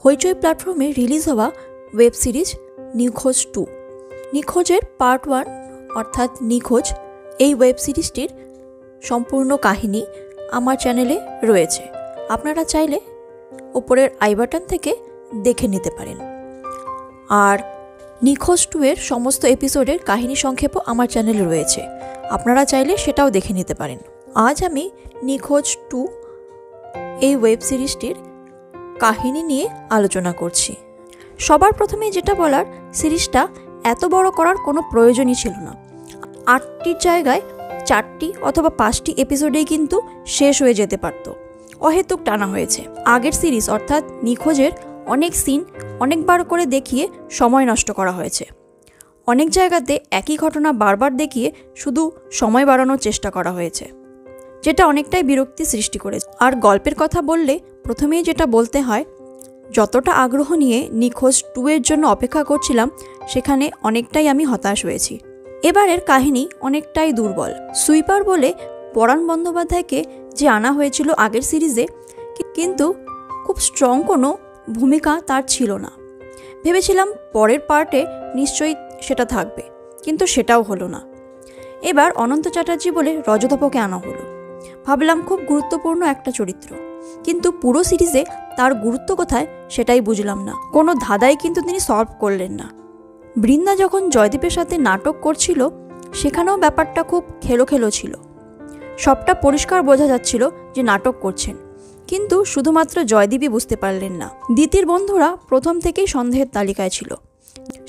হইচই প্ল্যাটফর্মে রিলিজ হওয়া web series নিখোঁজ 2। নিখোঁজের পার্ট 1 অর্থাৎ নিখোঁজ এই ওয়েব সিরিজটির সম্পূর্ণ কাহিনী আমার চ্যানেলে রয়েছে। আপনারা চাইলে উপরের আই বাটন থেকে দেখে নিতে পারেন। আর নিখোঁজ 2 এর সমস্ত এপিসোডের কাহিনী সংক্ষেপও আমার চ্যানেলে রয়েছে, আপনারা চাইলে সেটাও দেখে নিতে পারেন। আজ আমি নিখোঁজ 2 এই ওয়েব সিরিজটির কাহিনী নিয়ে আলোচনা করছি। সবার প্রথমে যেটা বলার, সিরিজটা এত বড় করার কোনো প্রয়োজনই ছিল না। 8টির জায়গায় 4টি অথবা 5টি এপিসোডেই কিন্তু শেষ হয়ে যেতে পারত। অহেতুক টানা হয়েছে। আগের সিরিজ অর্থাৎ নিখোঁজের অনেক সিন অনেকবার করে দেখিয়ে সময় নষ্ট করা হয়েছে। অনেক জায়গাতে একই ঘটনা বারবার দেখিয়ে শুধু সময় বাড়ানোর চেষ্টা করা হয়েছে, যেটা অনেকটাই বিরক্তি সৃষ্টি করেছে। আর গল্পের কথা বললে প্রথমেই যেটা বলতে হয়, যতটা আগ্রহ নিয়ে নিখোঁজ 2 এর জন্য অপেক্ষা করছিলাম, সেখানে অনেকটাই আমি হতাশ হয়েছি। এবারের কাহিনী অনেকটাই দুর্বল। সুইপার বলে পরাণ বন্দ্যোপাধ্যায়কে যে আনা হয়েছিল আগের সিরিজে, কিন্তু খুব স্ট্রং কোনো ভূমিকা তার ছিল না। ভেবেছিলাম পরের পার্টে নিশ্চয়ই সেটা থাকবে, কিন্তু সেটাও হলো না। এবার অনন্ত চ্যাটার্জি বলে রজতাপকে আনা হলো। ভাবলাম খুব গুরুত্বপূর্ণ একটা চরিত্র, কিন্তু পুরো সিরিজে তার গুরুত্ব কোথায় সেটাই বুঝলাম না। কোনো ধাঁধাই কিন্তু তিনি সলভ করলেন না। বৃন্দা যখন জয়দীপের সাথে নাটক করছিল, সেখানেও ব্যাপারটা খুব খেলো খেলো ছিল। সবটা পরিষ্কার বোঝা যাচ্ছিল যে নাটক করছেন, কিন্তু শুধুমাত্র জয়দীপই বুঝতে পারলেন না। দিতির বন্ধুরা প্রথম থেকেই সন্দেহের তালিকায় ছিল।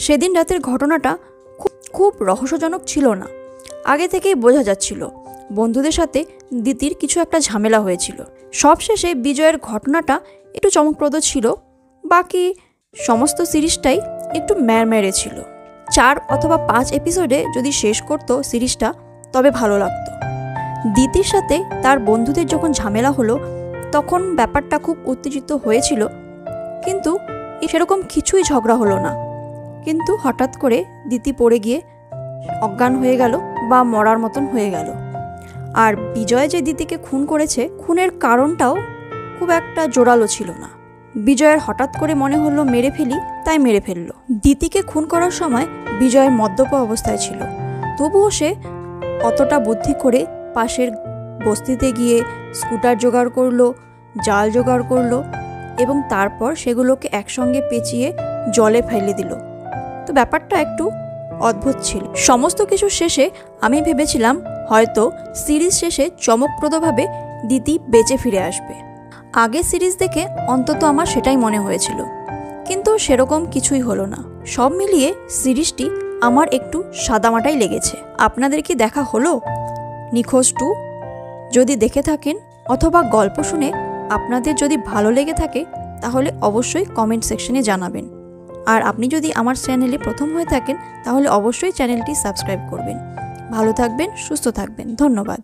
সেদিন রাতের ঘটনাটা খুব রহস্যজনক ছিল না। আগে থেকেই বোঝা যাচ্ছিল বন্ধুদের সাথে দিতির কিছু একটা ঝামেলা হয়েছিল। সবশেষে বিজয়ের ঘটনাটা একটু চমকপ্রদ ছিল। বাকি সমস্ত সিরিজটাই একটু ম্যাড়ম্যাড়ে ছিল। 4 অথবা 5 এপিসোডে যদি শেষ করতো সিরিজটা, তবে ভালো লাগতো। দিতির সাথে তার বন্ধুদের যখন ঝামেলা হলো, তখন ব্যাপারটা খুব উত্তেজিত হয়েছিল, কিন্তু সেরকম কিছুই ঝগড়া হলো না। কিন্তু হঠাৎ করে দিতি পড়ে গিয়ে অজ্ঞান হয়ে গেল বা মরার মতন হয়ে গেল। আর বিজয় যে দিতিকে খুন করেছে, খুনের কারণটাও খুব একটা জোরালো ছিল না। বিজয়ের হঠাৎ করে মনে হলো মেরে ফেলি, তাই মেরে ফেললো। দিতিকে খুন করার সময় বিজয় মদ্যপ অবস্থায় ছিল, তবুও সে অতটা বুদ্ধি করে পাশের বস্তিতে গিয়ে স্কুটার জোগাড় করলো, জাল জোগাড় করলো এবং তারপর সেগুলোকে একসঙ্গে পেঁচিয়ে জলে ফেলে দিল। তো ব্যাপারটা একটু অদ্ভুত ছিল। সমস্ত কিছু শেষে আমি ভেবেছিলাম হয়তো সিরিজ শেষে চমকপ্রদভাবে দিতি বেঁচে ফিরে আসবে। আগের সিরিজ দেখে অন্তত আমার সেটাই মনে হয়েছিল, কিন্তু সেরকম কিছুই হলো না। সব মিলিয়ে সিরিজটি আমার একটু সাদামাটাই লেগেছে। আপনাদের কি দেখা হলো নিখোঁজ 2? যদি দেখে থাকেন অথবা গল্প শুনে আপনাদের যদি ভালো লেগে থাকে, তাহলে অবশ্যই কমেন্ট সেকশনে জানাবেন। আর আপনি যদি আমার চ্যানেলে প্রথম হয়ে থাকেন, তাহলে অবশ্যই চ্যানেলটি সাবস্ক্রাইব করবেন। ভালো থাকবেন, সুস্থ থাকবেন। ধন্যবাদ।